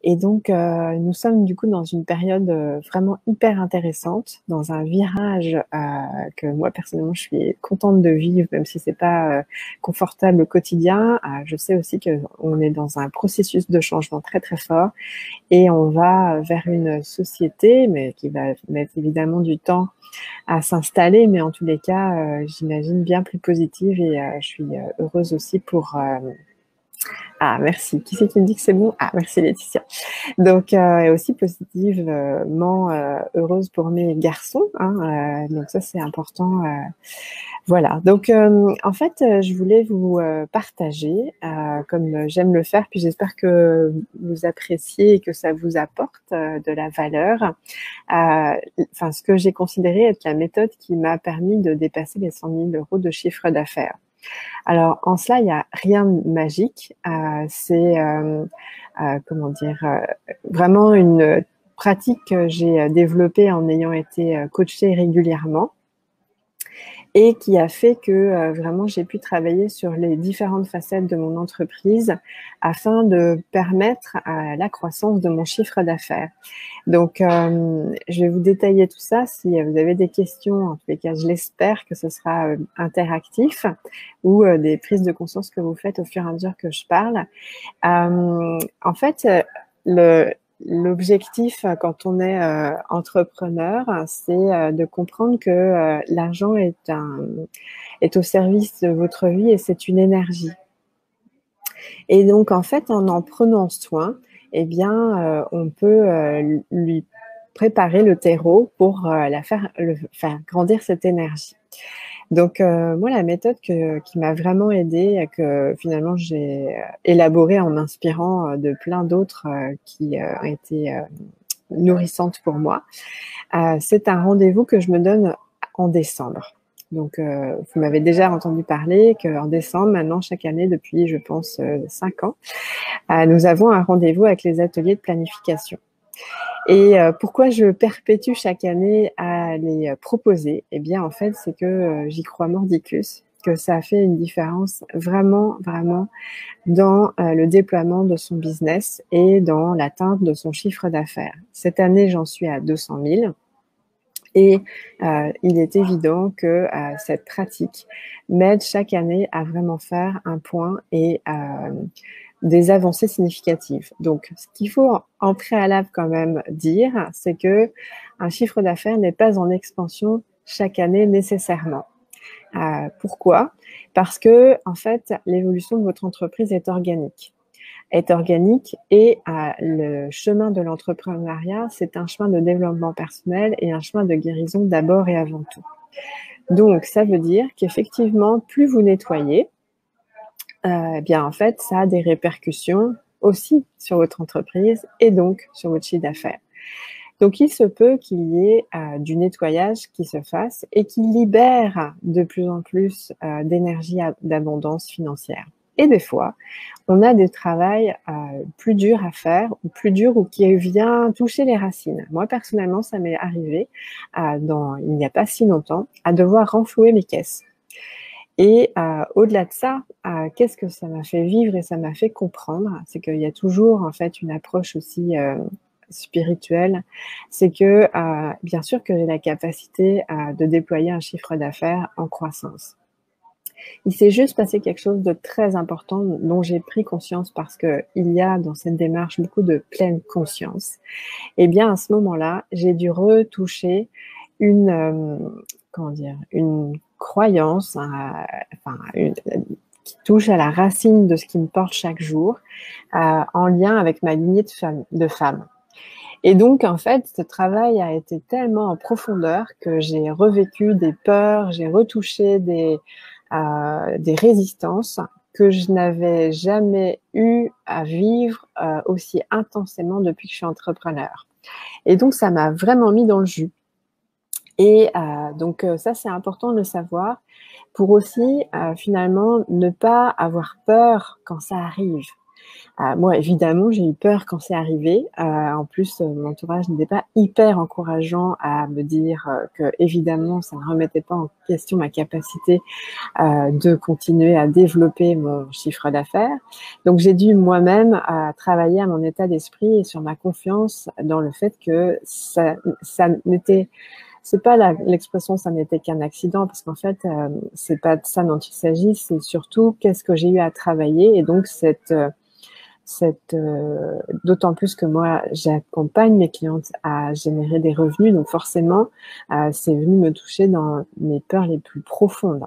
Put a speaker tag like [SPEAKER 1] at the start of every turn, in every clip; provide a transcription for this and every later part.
[SPEAKER 1] Et donc, nous sommes du coup dans une période vraiment hyper intéressante, dans un virage que moi personnellement je suis contente de vivre, même si c'est pas confortable au quotidien. Je sais aussi que on est dans un processus de changement très très fort et on va vers une société, mais qui va mettre évidemment du temps à s'installer, mais en tous les cas, j'imagine bien plus positive et je suis heureuse aussi pour ah, merci. Qui c'est qui me dit que c'est bon? Ah, merci Laetitia. Donc, et aussi positivement heureuse pour mes garçons, hein, donc ça c'est important. Voilà. Donc, en fait, je voulais vous partager, comme j'aime le faire, puis j'espère que vous appréciez et que ça vous apporte de la valeur. Enfin, ce que j'ai considéré être la méthode qui m'a permis de dépasser les 100 000 euros de chiffre d'affaires. Alors, en cela, il n'y a rien de magique. C'est, comment dire, vraiment une pratique que j'ai développée en ayant été coachée régulièrement et qui a fait que vraiment j'ai pu travailler sur les différentes facettes de mon entreprise afin de permettre la croissance de mon chiffre d'affaires. Donc, je vais vous détailler tout ça. Si vous avez des questions, en tous les cas, je l'espère que ce sera interactif ou des prises de conscience que vous faites au fur et à mesure que je parle. En fait, l'objectif quand on est entrepreneur, c'est de comprendre que l'argent est au service de votre vie et c'est une énergie. Et donc, en fait, en prenant soin, eh bien, on peut lui préparer le terreau pour faire grandir cette énergie. Donc, moi, la méthode qui m'a vraiment aidée, et que finalement j'ai élaborée en m'inspirant de plein d'autres qui ont été nourrissantes pour moi, c'est un rendez-vous que je me donne en décembre. Donc, vous m'avez déjà entendu parler qu'en décembre, maintenant, chaque année, depuis, je pense, 5 ans, nous avons un rendez-vous avec les ateliers de planification. Et pourquoi je perpétue chaque année à les proposer? Eh bien, en fait, c'est que j'y crois mordicus, que ça fait une différence vraiment, vraiment dans le déploiement de son business et dans l'atteinte de son chiffre d'affaires. Cette année, j'en suis à 200 000. Et il est évident que cette pratique m'aide chaque année à vraiment faire un point et des avancées significatives. Donc, ce qu'il faut en préalable quand même dire, c'est que un chiffre d'affaires n'est pas en expansion chaque année nécessairement. Pourquoi? Parce que en fait, l'évolution de votre entreprise est organique et le chemin de l'entrepreneuriat, c'est un chemin de développement personnel et un chemin de guérison d'abord et avant tout. Donc, ça veut dire qu'effectivement, plus vous nettoyez, eh bien, en fait, ça a des répercussions aussi sur votre entreprise et donc sur votre chiffre d'affaires. Donc, il se peut qu'il y ait du nettoyage qui se fasse et qui libère de plus en plus d'énergie d'abondance financière. Et des fois, on a des travails plus durs à faire ou plus durs ou qui vient toucher les racines. Moi, personnellement, ça m'est arrivé il n'y a pas si longtemps à devoir renflouer mes caisses. Et au-delà de ça, qu'est-ce que ça m'a fait vivre et ça m'a fait comprendre? C'est qu'il y a toujours en fait une approche aussi spirituelle. C'est que bien sûr que j'ai la capacité de déployer un chiffre d'affaires en croissance. Il s'est juste passé quelque chose de très important dont j'ai pris conscience parce que il y a dans cette démarche beaucoup de pleine conscience. Et bien à ce moment-là, j'ai dû retoucher une croyance, qui touche à la racine de ce qui me porte chaque jour, en lien avec ma lignée de femme. Et donc, en fait, ce travail a été tellement en profondeur que j'ai revécu des peurs, j'ai retouché des résistances que je n'avais jamais eu à vivre aussi intensément depuis que je suis entrepreneur. Et donc, ça m'a vraiment mis dans le jus. Et donc, ça, c'est important de le savoir pour aussi, finalement, ne pas avoir peur quand ça arrive. Moi, évidemment, j'ai eu peur quand c'est arrivé. En plus, mon entourage n'était pas hyper encourageant à me dire, qu'évidemment, ça ne remettait pas en question ma capacité, de continuer à développer mon chiffre d'affaires. Donc j'ai dû moi-même, travailler à mon état d'esprit et sur ma confiance dans le fait que ça n'était c'est pas l'expression ça n'était qu'un accident parce qu'en fait, c'est pas de ça dont il s'agit, c'est surtout qu'est-ce que j'ai eu à travailler et donc d'autant plus que moi, j'accompagne mes clientes à générer des revenus, donc forcément, c'est venu me toucher dans mes peurs les plus profondes.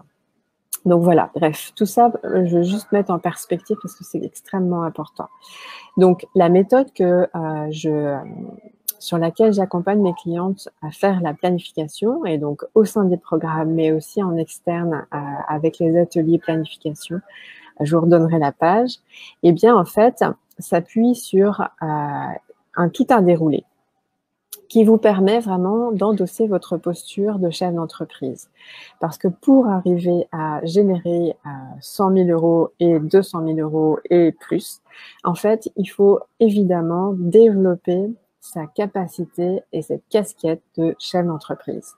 [SPEAKER 1] Donc voilà, bref, tout ça, je veux juste mettre en perspective parce que c'est extrêmement important. Donc la méthode sur laquelle j'accompagne mes clientes à faire la planification et donc au sein des programmes, mais aussi en externe avec les ateliers planification, je vous redonnerai la page, eh bien, en fait, s'appuie sur tout un déroulé qui vous permet vraiment d'endosser votre posture de chef d'entreprise. Parce que pour arriver à générer 100 000 euros et 200 000 euros et plus, en fait, il faut évidemment développer sa capacité et cette casquette de chef d'entreprise.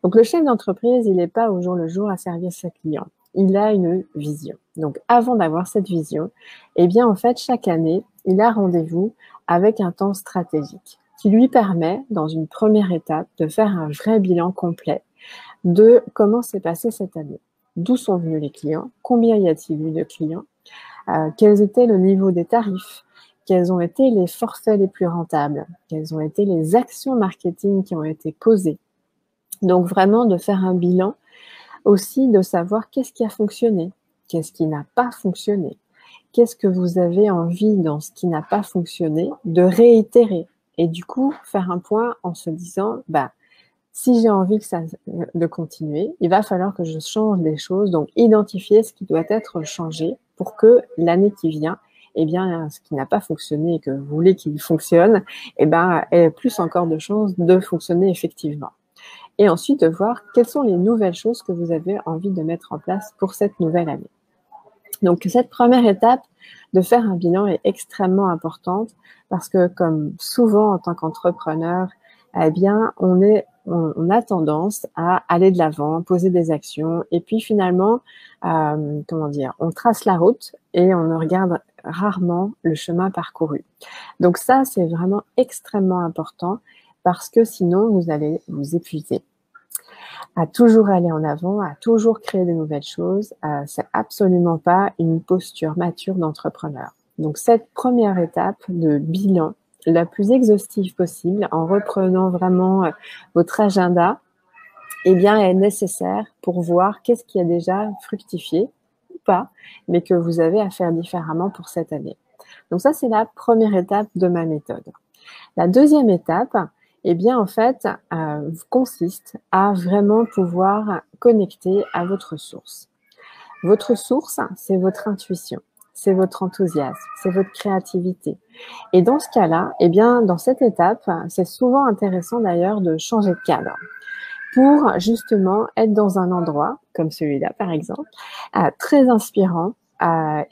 [SPEAKER 1] Donc, le chef d'entreprise, il n'est pas au jour le jour à servir ses clients. Il a une vision. Donc, avant d'avoir cette vision, eh bien, en fait, chaque année, il a rendez-vous avec un temps stratégique qui lui permet, dans une première étape, de faire un vrai bilan complet de comment s'est passé cette année. D'où sont venus les clients? Combien y a-t-il eu de clients? Quels étaient le niveau des tarifs? Quels ont été les forfaits les plus rentables? Quelles ont été les actions marketing qui ont été posées? Donc vraiment de faire un bilan, aussi de savoir qu'est-ce qui a fonctionné, qu'est-ce qui n'a pas fonctionné, qu'est-ce que vous avez envie dans ce qui n'a pas fonctionné de réitérer et du coup faire un point en se disant si j'ai envie de continuer, il va falloir que je change des choses, donc identifier ce qui doit être changé pour que l'année qui vient, eh bien, ce qui n'a pas fonctionné et que vous voulez qu'il fonctionne, ait plus encore de chances de fonctionner effectivement. Et ensuite de voir quelles sont les nouvelles choses que vous avez envie de mettre en place pour cette nouvelle année. Donc cette première étape de faire un bilan est extrêmement importante parce que comme souvent en tant qu'entrepreneur, eh bien on a tendance à aller de l'avant, poser des actions et puis finalement, on trace la route et on ne regarde rarement le chemin parcouru. Donc ça, c'est vraiment extrêmement important parce que sinon vous allez vous épuiser. À toujours aller en avant, à toujours créer de nouvelles choses, c'est absolument pas une posture mature d'entrepreneur. Donc cette première étape de bilan, la plus exhaustive possible, en reprenant vraiment votre agenda, eh bien, est nécessaire pour voir qu'est-ce qui a déjà fructifié ou pas, mais que vous avez à faire différemment pour cette année. Donc ça, c'est la première étape de ma méthode. La deuxième étape, eh bien, en fait, consiste à vraiment pouvoir connecter à votre source. Votre source, c'est votre intuition, c'est votre enthousiasme, c'est votre créativité. Et dans ce cas-là, eh bien, dans cette étape, c'est souvent intéressant d'ailleurs de changer de cadre pour justement être dans un endroit, comme celui-là par exemple, très inspirant,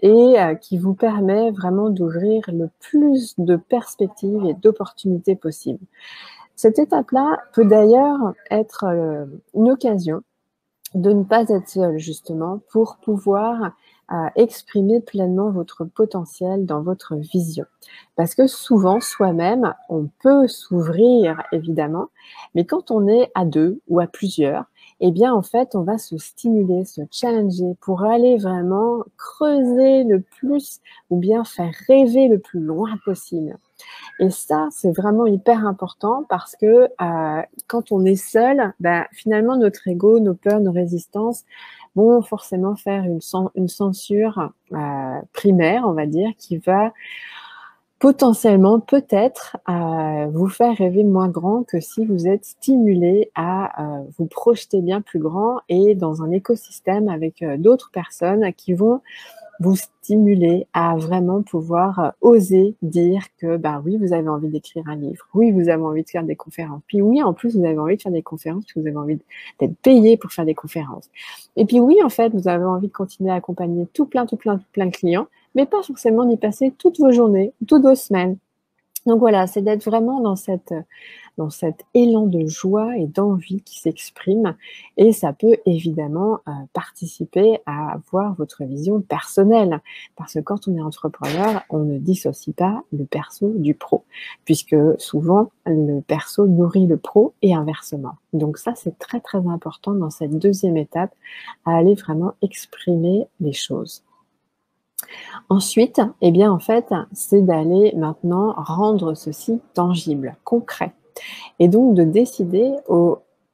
[SPEAKER 1] et qui vous permet vraiment d'ouvrir le plus de perspectives et d'opportunités possibles. Cette étape-là peut d'ailleurs être une occasion de ne pas être seul justement pour pouvoir exprimer pleinement votre potentiel dans votre vision. Parce que souvent, soi-même, on peut s'ouvrir évidemment, mais quand on est à deux ou à plusieurs, eh bien en fait, on va se stimuler, se challenger pour aller vraiment creuser le plus ou bien faire rêver le plus loin possible. Et ça, c'est vraiment hyper important parce que quand on est seul, finalement, notre ego, nos peurs, nos résistances vont forcément faire une censure primaire, on va dire, qui va potentiellement, peut-être, vous faire rêver moins grand que si vous êtes stimulé à vous projeter bien plus grand et dans un écosystème avec d'autres personnes qui vont vous stimuler à vraiment pouvoir oser dire que oui, vous avez envie d'écrire un livre, oui, vous avez envie de faire des conférences, puis oui, en plus, vous avez envie de faire des conférences, puis vous avez envie d'être payé pour faire des conférences. Et puis oui, en fait, vous avez envie de continuer à accompagner tout plein de clients, mais pas forcément d'y passer toutes vos journées, toutes vos semaines. Donc voilà, c'est d'être vraiment dans cet élan de joie et d'envie qui s'exprime et ça peut évidemment, participer à avoir votre vision personnelle. Parce que quand on est entrepreneur, on ne dissocie pas le perso du pro, puisque souvent le perso nourrit le pro et inversement. Donc ça, c'est très, très important dans cette deuxième étape, à aller vraiment exprimer les choses. Ensuite, eh bien, en fait, c'est d'aller maintenant rendre ceci tangible, concret. Et donc de décider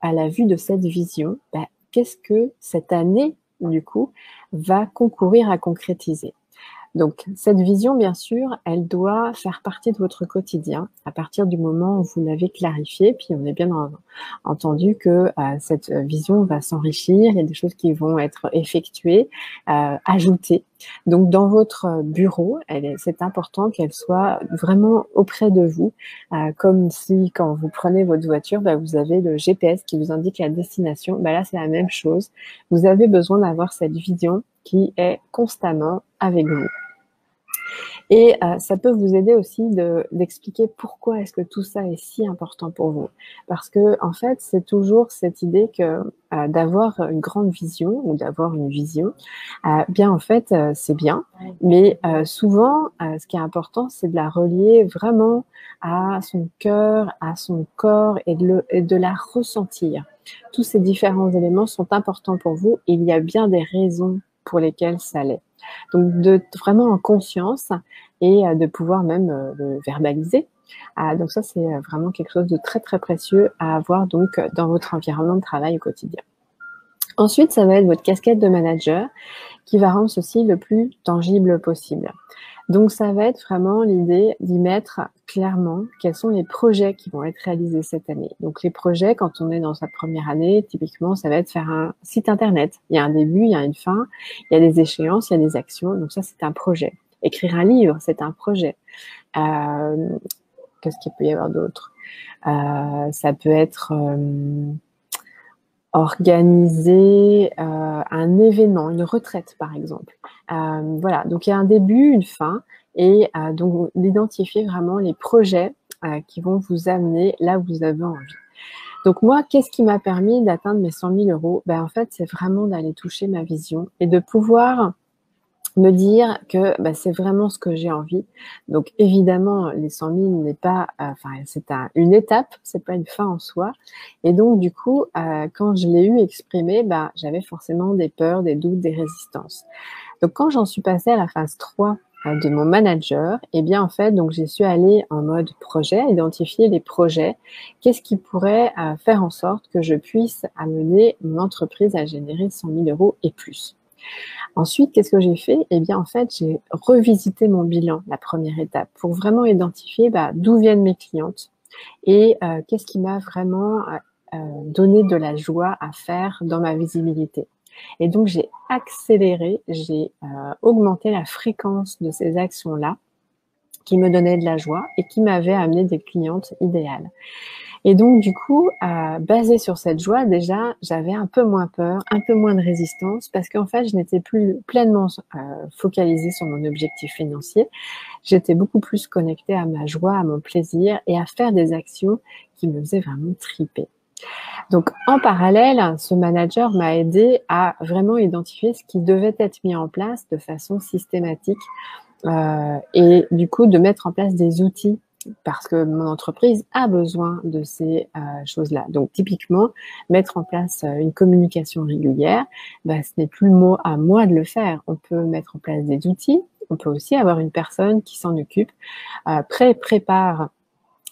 [SPEAKER 1] à la vue de cette vision, bah, qu'est-ce que cette année, du coup, va concourir à concrétiser. Donc cette vision, bien sûr, elle doit faire partie de votre quotidien à partir du moment où vous l'avez clarifiée. Puis on est bien entendu que cette vision va s'enrichir, il y a des choses qui vont être effectuées, ajoutées. Donc dans votre bureau, c'est important qu'elle soit vraiment auprès de vous, comme si quand vous prenez votre voiture, bah, vous avez le GPS qui vous indique la destination. Bah, là, c'est la même chose. Vous avez besoin d'avoir cette vision qui est constamment avec vous. Et ça peut vous aider aussi d'expliquer pourquoi est-ce que tout ça est si important pour vous. Parce que en fait, c'est toujours cette idée que d'avoir une grande vision ou d'avoir une vision, bien en fait, c'est bien, mais souvent, ce qui est important, c'est de la relier vraiment à son cœur, à son corps et de la ressentir. Tous ces différents éléments sont importants pour vous et il y a bien des raisons pour lesquelles ça l'est. Donc vraiment en conscience et de pouvoir même le verbaliser. Donc ça, c'est vraiment quelque chose de très, très précieux à avoir donc dans votre environnement de travail au quotidien. Ensuite, ça va être votre casquette de manager qui va rendre ceci le plus tangible possible. Donc ça va être vraiment l'idée d'y mettre clairement quels sont les projets qui vont être réalisés cette année. Donc les projets, quand on est dans sa première année, typiquement, ça va être faire un site internet. Il y a un début, il y a une fin, il y a des échéances, il y a des actions. Donc ça, c'est un projet. Écrire un livre, c'est un projet. Qu'est-ce qu'il peut y avoir d'autre? Ça peut être organiser un événement, une retraite par exemple. Voilà, donc il y a un début, une fin, et donc d'identifier vraiment les projets qui vont vous amener là où vous avez envie. Donc moi, qu'est-ce qui m'a permis d'atteindre mes 100 000 euros? Ben, en fait, c'est vraiment d'aller toucher ma vision et de pouvoir me dire que c'est vraiment ce que j'ai envie. Donc évidemment, les 100 000 n'est pas, c'est une étape, c'est pas une fin en soi. Et donc du coup, quand je l'ai eu exprimé, j'avais forcément des peurs, des doutes, des résistances. Donc quand j'en suis passée à la phase 3 de mon manager, eh bien en fait, donc j'ai su aller en mode projet, identifier les projets, qu'est-ce qui pourrait faire en sorte que je puisse amener mon entreprise à générer 100 000 euros et plus. Ensuite, qu'est-ce que j'ai fait? Eh bien, en fait, j'ai revisité mon bilan, la première étape, pour vraiment identifier d'où viennent mes clientes et qu'est-ce qui m'a vraiment donné de la joie à faire dans ma visibilité. Et donc, j'ai accéléré, j'ai augmenté la fréquence de ces actions-là qui me donnaient de la joie et qui m'avaient amené des clientes idéales. Et donc, du coup, basé sur cette joie, déjà, j'avais un peu moins peur, un peu moins de résistance, parce qu'en fait, je n'étais plus pleinement focalisée sur mon objectif financier. J'étais beaucoup plus connectée à ma joie, à mon plaisir et à faire des actions qui me faisaient vraiment triper. Donc, en parallèle, ce manager m'a aidé à vraiment identifier ce qui devait être mis en place de façon systématique et du coup, de mettre en place des outils parce que mon entreprise a besoin de ces choses-là. Donc, typiquement, mettre en place une communication régulière, ce n'est plus à moi de le faire. On peut mettre en place des outils. On peut aussi avoir une personne qui s'en occupe, prépare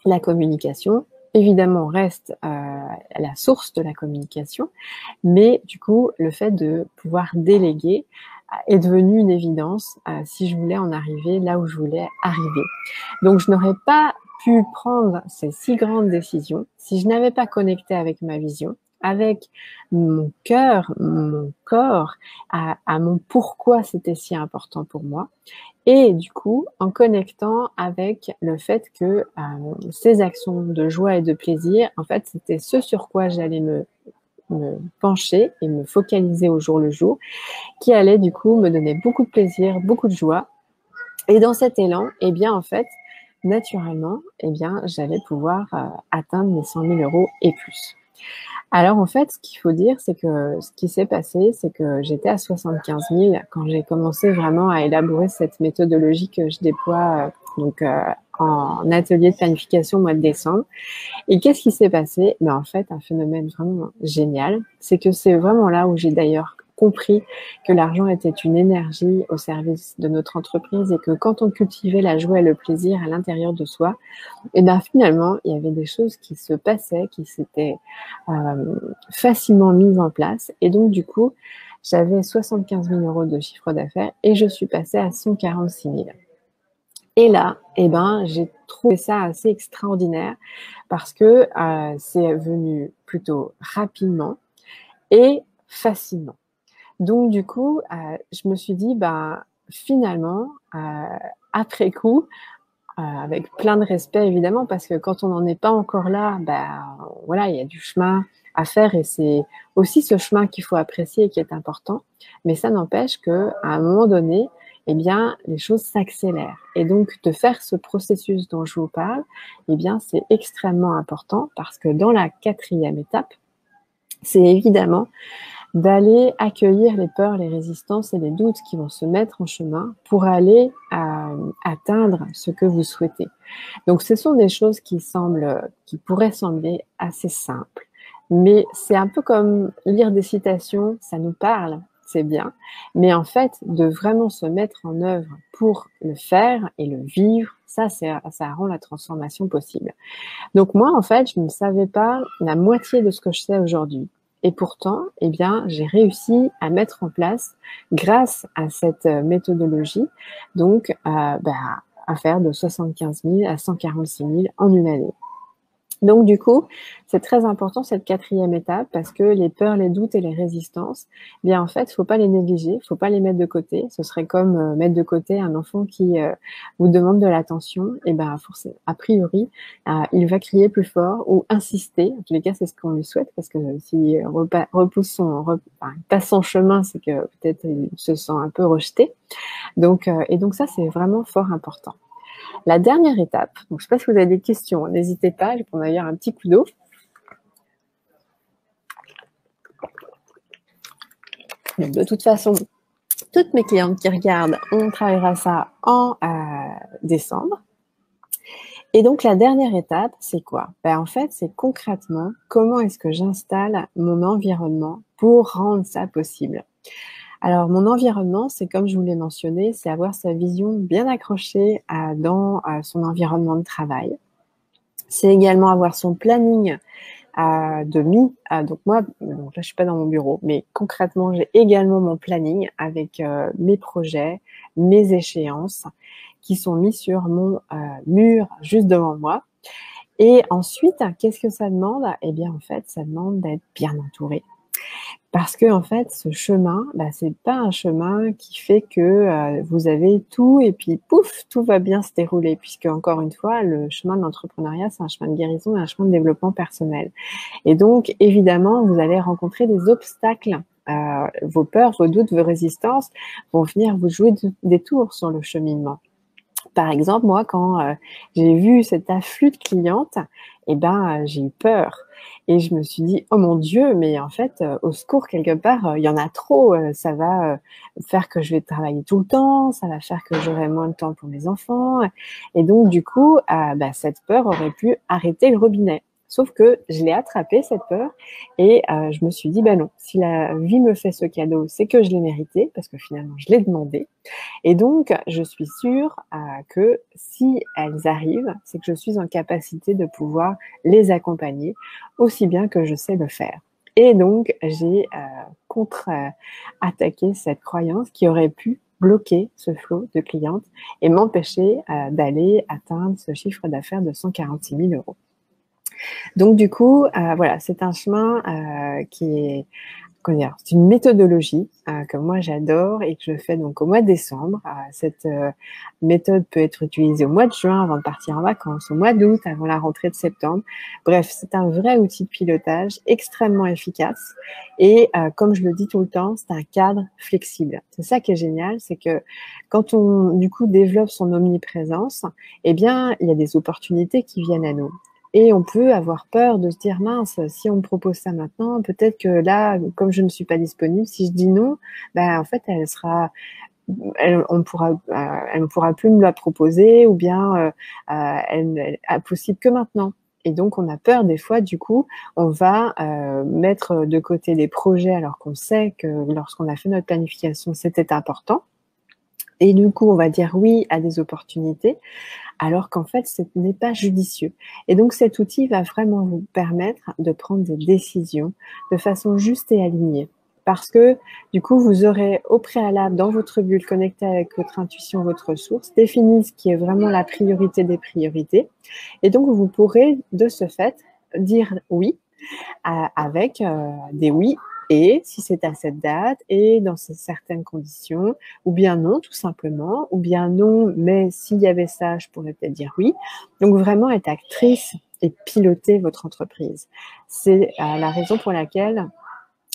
[SPEAKER 1] la communication. Évidemment, on reste la source de la communication, mais du coup, le fait de pouvoir déléguer est devenu une évidence si je voulais en arriver là où je voulais arriver. Donc, je n'aurais pas pu prendre ces si grandes décisions si je n'avais pas connecté avec ma vision, avec mon cœur, mon corps, à mon pourquoi c'était si important pour moi. Et du coup, en connectant avec le fait que ces actions de joie et de plaisir, en fait, c'était ce sur quoi j'allais me pencher et me focaliser au jour le jour, qui allait du coup me donner beaucoup de plaisir, beaucoup de joie Et dans cet élan, eh bien, en fait, naturellement, eh bien, j'allais pouvoir atteindre mes 100 000 euros et plus. Alors, en fait, ce qu'il faut dire, c'est que ce qui s'est passé, c'est que j'étais à 75 000 quand j'ai commencé vraiment à élaborer cette méthodologie que je déploie en atelier de planification au mois de décembre. Et qu'est-ce qui s'est passé? Ben, en fait, un phénomène vraiment génial, c'est que c'est vraiment là où j'ai d'ailleurs compris que l'argent était une énergie au service de notre entreprise et que quand on cultivait la joie et le plaisir à l'intérieur de soi, et ben finalement, il y avait des choses qui se passaient, qui s'étaient facilement mises en place. Et donc, du coup, j'avais 75 000 euros de chiffre d'affaires et je suis passée à 146 000. Et là, eh ben, j'ai trouvé ça assez extraordinaire parce que c'est venu plutôt rapidement et facilement. Donc du coup, je me suis dit, bah, finalement, après coup, avec plein de respect évidemment, parce que quand on n'en est pas encore là, bah, voilà, il y a du chemin à faire et c'est aussi ce chemin qu'il faut apprécier et qui est important. Mais ça n'empêche qu'à un moment donné, eh bien, les choses s'accélèrent. Et donc, de faire ce processus dont je vous parle, eh bien, c'est extrêmement important parce que dans la 4e étape, c'est évidemment d'aller accueillir les peurs, les résistances et les doutes qui vont se mettre en chemin pour aller atteindre ce que vous souhaitez. Donc, ce sont des choses qui pourraient sembler assez simples, mais c'est un peu comme lire des citations, ça nous parle, c'est bien, mais en fait, de vraiment se mettre en œuvre pour le faire et le vivre, ça rend la transformation possible. Donc moi, en fait, je ne savais pas la moitié de ce que je sais aujourd'hui. Et pourtant, eh bien, j'ai réussi à mettre en place, grâce à cette méthodologie, donc à faire de 75 000 à 146 000 en une année. Donc du coup, c'est très important cette 4e étape parce que les peurs, les doutes et les résistances, eh bien en fait, faut pas les négliger, faut pas les mettre de côté. Ce serait comme mettre de côté un enfant qui vous demande de l'attention. Et ben forcément, a priori, il va crier plus fort ou insister. En tous les cas, c'est ce qu'on lui souhaite parce que s'il passe son chemin, c'est que peut-être il se sent un peu rejeté. Donc ça, c'est vraiment fort important. La dernière étape, donc je ne sais pas si vous avez des questions, n'hésitez pas, je prends d'ailleurs un petit coup d'eau. De toute façon, toutes mes clientes qui regardent, on travaillera ça en décembre. Et donc la dernière étape, c'est quoi? Ben, en fait, c'est concrètement comment est-ce que j'installe mon environnement pour rendre ça possible. Alors, mon environnement, c'est comme je vous l'ai mentionné, c'est avoir sa vision bien accrochée dans son environnement de travail. C'est également avoir son planning de mi. Donc moi, donc là, je suis pas dans mon bureau, mais concrètement, j'ai également mon planning avec mes projets, mes échéances qui sont mis sur mon mur juste devant moi. Et ensuite, qu'est-ce que ça demande? Eh bien, en fait, ça demande d'être bien entouré. Parce que en fait, ce chemin, c'est pas un chemin qui fait que vous avez tout et puis pouf, tout va bien se dérouler. Puisque encore une fois, le chemin de l'entrepreneuriat, c'est un chemin de guérison et un chemin de développement personnel. Et donc, évidemment, vous allez rencontrer des obstacles. Vos peurs, vos doutes, vos résistances vont venir vous jouer des tours sur le cheminement. Par exemple, moi, quand j'ai vu cet afflux de clientes, j'ai eu peur. Et je me suis dit, oh mon Dieu, mais en fait, au secours, quelque part, il y en a trop. Ça va faire que je vais travailler tout le temps, ça va faire que j'aurai moins de temps pour mes enfants. Et donc, du coup, cette peur aurait pu arrêter le robinet. Sauf que je l'ai attrapée, cette peur, et je me suis dit, non, si la vie me fait ce cadeau, c'est que je l'ai mérité, parce que finalement, je l'ai demandé. Et donc, je suis sûre que si elles arrivent, c'est que je suis en capacité de pouvoir les accompagner aussi bien que je sais le faire. Et donc, j'ai contre-attaqué cette croyance qui aurait pu bloquer ce flot de clientes et m'empêcher d'aller atteindre ce chiffre d'affaires de 146 000 euros. Donc, du coup, voilà, c'est un chemin qui est comment dire? C'est une méthodologie, que moi j'adore et que je fais donc au mois de décembre. Cette, méthode peut être utilisée au mois de juin avant de partir en vacances, au mois d'août avant la rentrée de septembre. Bref, c'est un vrai outil de pilotage extrêmement efficace et comme je le dis tout le temps, c'est un cadre flexible. C'est ça qui est génial, c'est que quand on, du coup, développe son omniprésence, eh bien, il y a des opportunités qui viennent à nous. Et on peut avoir peur de se dire: «Mince, si on me propose ça maintenant, peut-être que là, comme je ne suis pas disponible, si je dis non, bah, en fait, elle ne pourra plus me la proposer ou bien, elle n'est possible que maintenant». Et donc on a peur des fois, du coup, on va, mettre de côté des projets alors qu'on sait que lorsqu'on a fait notre planification, c'était important et du coup, on va dire oui à des opportunités alors qu'en fait, ce n'est pas judicieux. Et donc cet outil va vraiment vous permettre de prendre des décisions de façon juste et alignée. Parce que du coup, vous aurez au préalable, dans votre bulle, connecté avec votre intuition, votre source, défini ce qui est vraiment la priorité des priorités. Et donc, vous pourrez, de ce fait, dire oui avec des oui et si c'est à cette date et dans certaines conditions, ou bien non tout simplement, ou bien non, mais s'il y avait ça, je pourrais peut-être dire oui. Donc vraiment être actrice et piloter votre entreprise. C'est la raison pour laquelle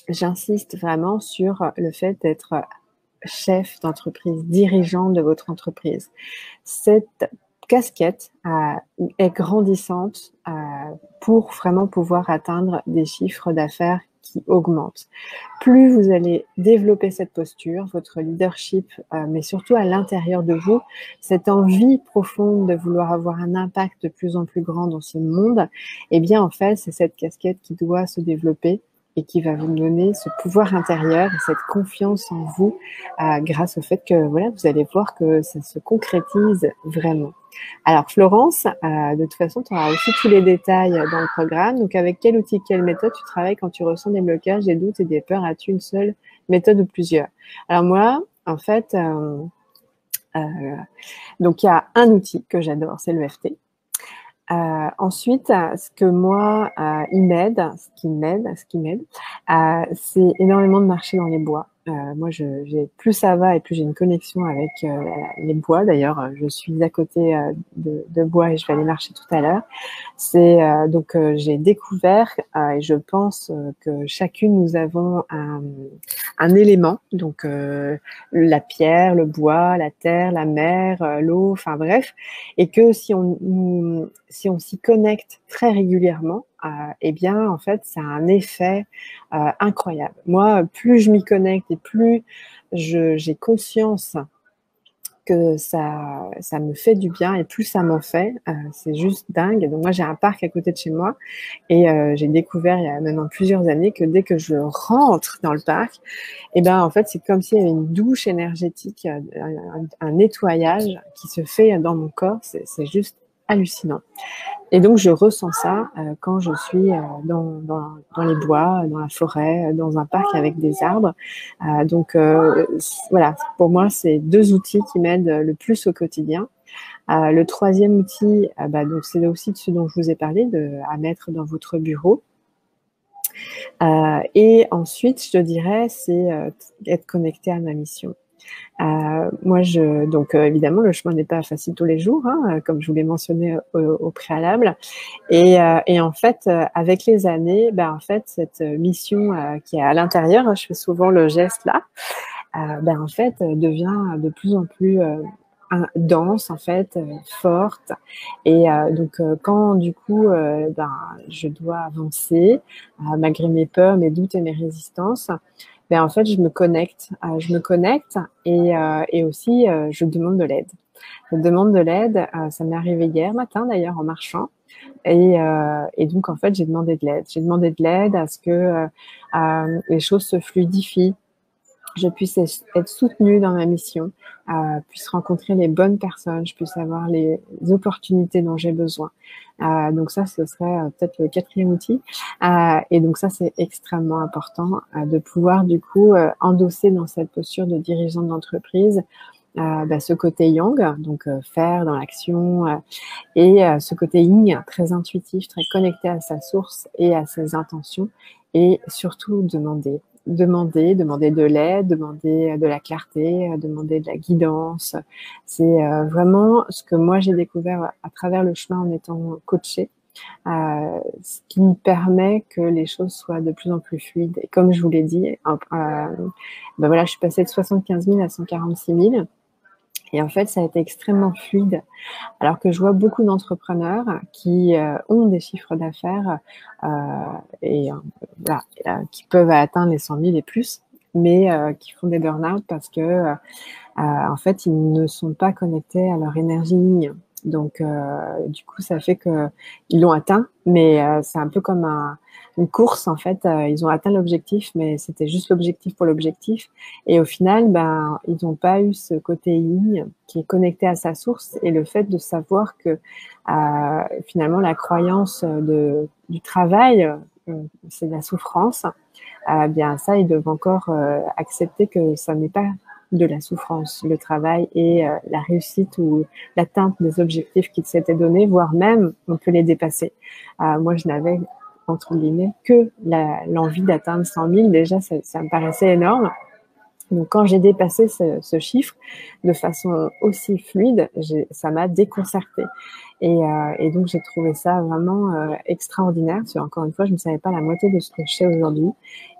[SPEAKER 1] j'insiste vraiment sur le fait d'être chef d'entreprise, dirigeant de votre entreprise. Cette casquette est grandissante pour vraiment pouvoir atteindre des chiffres d'affaires qui augmentent. Plus vous allez développer cette posture, votre leadership, mais surtout à l'intérieur de vous, cette envie profonde de vouloir avoir un impact de plus en plus grand dans ce monde, eh bien en fait, c'est cette casquette qui doit se développer et qui va vous donner ce pouvoir intérieur et cette confiance en vous grâce au fait que voilà, vous allez voir que ça se concrétise vraiment. Alors Florence, de toute façon, tu auras aussi tous les détails dans le programme. Donc avec quel outil, quelle méthode tu travailles quand tu ressens des blocages, des doutes et des peurs? As-tu une seule méthode ou plusieurs? Alors moi, en fait, donc il y a un outil que j'adore, c'est l'EFT. Ensuite, ce que moi, ce qui m'aide, c'est énormément de marcher dans les bois. Moi, plus ça va et plus j'ai une connexion avec les bois. D'ailleurs, je suis à côté de bois et je vais aller marcher tout à l'heure. Donc j'ai découvert et je pense que chacune nous avons un élément, donc la pierre, le bois, la terre, la mer, l'eau, enfin bref, et que si on s'y connecte très régulièrement, eh bien, en fait, ça a un effet incroyable. Moi, plus je m'y connecte et plus j'ai conscience que ça me fait du bien et plus ça m'en fait, c'est juste dingue. Donc moi, j'ai un parc à côté de chez moi et j'ai découvert il y a maintenant plusieurs années que dès que je rentre dans le parc, et ben en fait, c'est comme s'il y avait une douche énergétique, un nettoyage qui se fait dans mon corps. C'est juste hallucinant. Et donc, je ressens ça quand je suis dans les bois, dans la forêt, dans un parc avec des arbres. Donc, voilà, pour moi, c'est deux outils qui m'aident le plus au quotidien. Le troisième outil, donc c'est aussi de ce dont je vous ai parlé, à mettre dans votre bureau. Et ensuite, je te dirais, c'est être connecté à ma mission. Moi, donc évidemment, le chemin n'est pas facile tous les jours, hein, comme je vous l'ai mentionné au préalable. Et en fait, avec les années, en fait, cette mission qui est à l'intérieur, hein, je fais souvent le geste là, en fait, devient de plus en plus dense, en fait, forte. Et donc, quand du coup, je dois avancer, malgré mes peurs, mes doutes et mes résistances, en fait, je me connecte et aussi je demande de l'aide. Je demande de l'aide. Ça m'est arrivé hier matin d'ailleurs en marchant. Et donc en fait, j'ai demandé de l'aide. J'ai demandé de l'aide à ce que les choses se fluidifient, je puisse être soutenue dans ma mission, puisse rencontrer les bonnes personnes, je puisse avoir les opportunités dont j'ai besoin. Donc ça, ce serait peut-être le quatrième outil. Et donc ça, c'est extrêmement important de pouvoir du coup endosser dans cette posture de dirigeant d'entreprise ce côté yang, donc faire dans l'action, et ce côté yin, très intuitif, très connecté à sa source et à ses intentions, et surtout demander. demander de l'aide, demander de la clarté, demander de la guidance. C'est vraiment ce que moi j'ai découvert à travers le chemin en étant coachée, ce qui me permet que les choses soient de plus en plus fluides. Et comme je vous l'ai dit, ben voilà, je suis passée de 75 000 à 146 000. Et en fait, ça a été extrêmement fluide. Alors que je vois beaucoup d'entrepreneurs qui ont des chiffres d'affaires voilà, qui peuvent atteindre les 100 000 et plus, mais qui font des burn-out parce que en fait, ils ne sont pas connectés à leur énergie ligne. Donc, du coup, ça fait que ils l'ont atteint, mais c'est un peu comme une course en fait. Ils ont atteint l'objectif, mais c'était juste l'objectif pour l'objectif. Et au final, ben, ils n'ont pas eu ce côté ligne qui est connecté à sa source et le fait de savoir que finalement la croyance du travail, c'est de la souffrance. Bien ça, ils doivent encore accepter que ça n'est pas de la souffrance, le travail et la réussite ou l'atteinte des objectifs qu'ils s'étaient donnés, voire même on peut les dépasser. Moi, je n'avais entre guillemets que l'envie d'atteindre 100 000. Déjà, ça me paraissait énorme. Donc, quand j'ai dépassé ce chiffre de façon aussi fluide, ça m'a déconcertée. Et donc, j'ai trouvé ça vraiment extraordinaire. Parce que, encore une fois, je ne savais pas la moitié de ce que je sais aujourd'hui.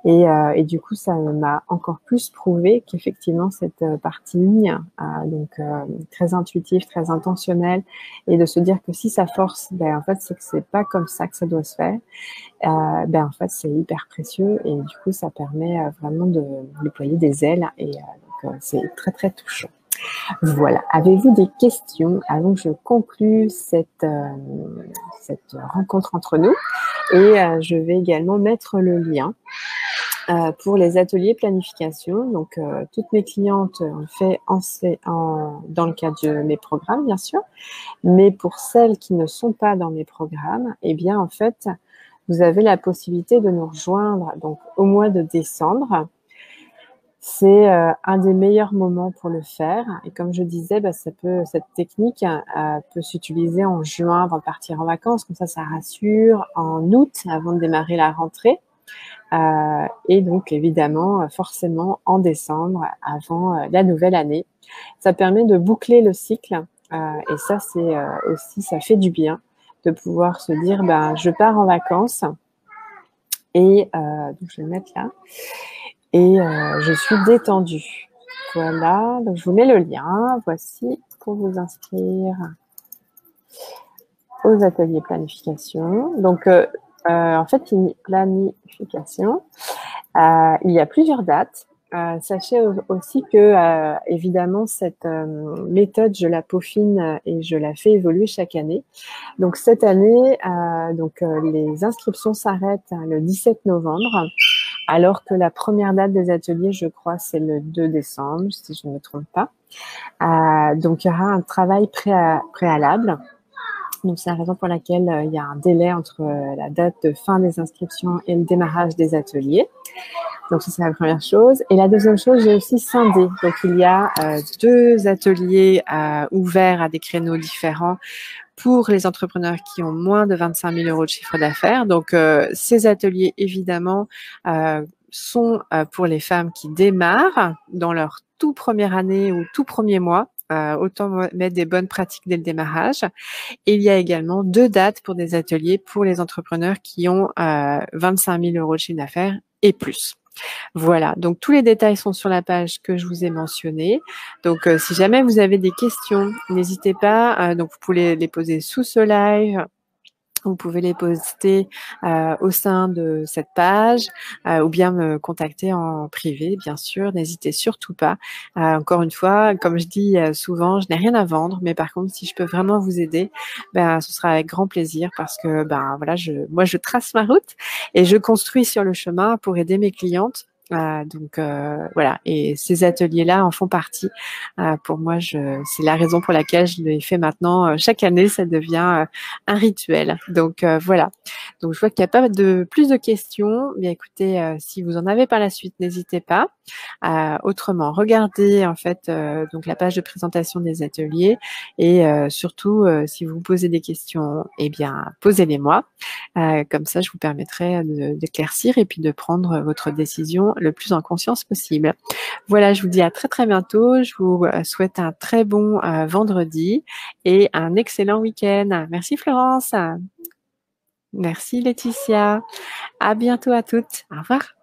[SPEAKER 1] Et du coup, ça m'a encore plus prouvé qu'effectivement, cette partie ligne, donc très intuitive, très intentionnelle, et de se dire que si ça force, ben, en fait, c'est que c'est pas comme ça que ça doit se faire. Ben en fait c'est hyper précieux et du coup ça permet vraiment de déployer des ailes et donc c'est très très touchant. Voilà. Avez-vous des questions avant que je conclue cette rencontre entre nous? Et je vais également mettre le lien pour les ateliers planification. Donc toutes mes clientes ont fait dans le cadre de mes programmes bien sûr, mais pour celles qui ne sont pas dans mes programmes, eh bien en fait vous avez la possibilité de nous rejoindre donc au mois de décembre. C'est un des meilleurs moments pour le faire. Et comme je disais, bah, cette technique peut s'utiliser en juin avant de partir en vacances. Comme ça rassure. En août, avant de démarrer la rentrée. Et donc, évidemment, forcément, en décembre, avant la nouvelle année. Ça permet de boucler le cycle. Et ça, c'est aussi, ça fait du bien de pouvoir se dire, ben, je pars en vacances et donc je vais le mettre là et je suis détendue. Voilà, donc je vous mets le lien. Voici pour vous inscrire aux ateliers planification. Donc en fait, une planification, il y a plusieurs dates. Sachez aussi que évidemment cette méthode je la peaufine et je la fais évoluer chaque année. Donc cette année, les inscriptions s'arrêtent le 17 novembre, alors que la première date des ateliers, je crois, c'est le 2 décembre, si je ne me trompe pas. Donc il y aura un travail préalable. Donc c'est la raison pour laquelle il y a un délai entre la date de fin des inscriptions et le démarrage des ateliers. Donc ça, c'est la première chose. Et la deuxième chose, j'ai aussi scindé. Donc il y a 2 ateliers ouverts à des créneaux différents pour les entrepreneurs qui ont moins de 25 000 € de chiffre d'affaires. Donc ces ateliers, évidemment, sont pour les femmes qui démarrent dans leur tout première année ou tout premier mois. Autant mettre des bonnes pratiques dès le démarrage. Et il y a également 2 dates pour des ateliers pour les entrepreneurs qui ont 25 000 € de chiffre d'affaires et plus. Voilà, donc tous les détails sont sur la page que je vous ai mentionnée. Donc si jamais vous avez des questions, n'hésitez pas. Donc vous pouvez les poser sous ce live. Vous pouvez les poster au sein de cette page ou bien me contacter en privé, bien sûr. N'hésitez surtout pas. Encore une fois, comme je dis souvent, je n'ai rien à vendre, mais par contre, si je peux vraiment vous aider, ben ce sera avec grand plaisir parce que ben voilà, moi je trace ma route et je construis sur le chemin pour aider mes clientes. Donc voilà, et ces ateliers-là en font partie. Pour moi, c'est la raison pour laquelle je les fais maintenant chaque année. Ça devient un rituel. Donc voilà. Donc, je vois qu'il y a pas de plus de questions. Bien, écoutez, si vous en avez par la suite, n'hésitez pas. Autrement, regardez en fait donc la page de présentation des ateliers et surtout, si vous vous posez des questions, eh bien, posez-les-moi. Comme ça, je vous permettrai d'éclaircir et puis de prendre votre décision le plus en conscience possible. Voilà, je vous dis à très très bientôt. Je vous souhaite un très bon vendredi et un excellent week-end. Merci Florence. Merci Laetitia. À bientôt à toutes. Au revoir.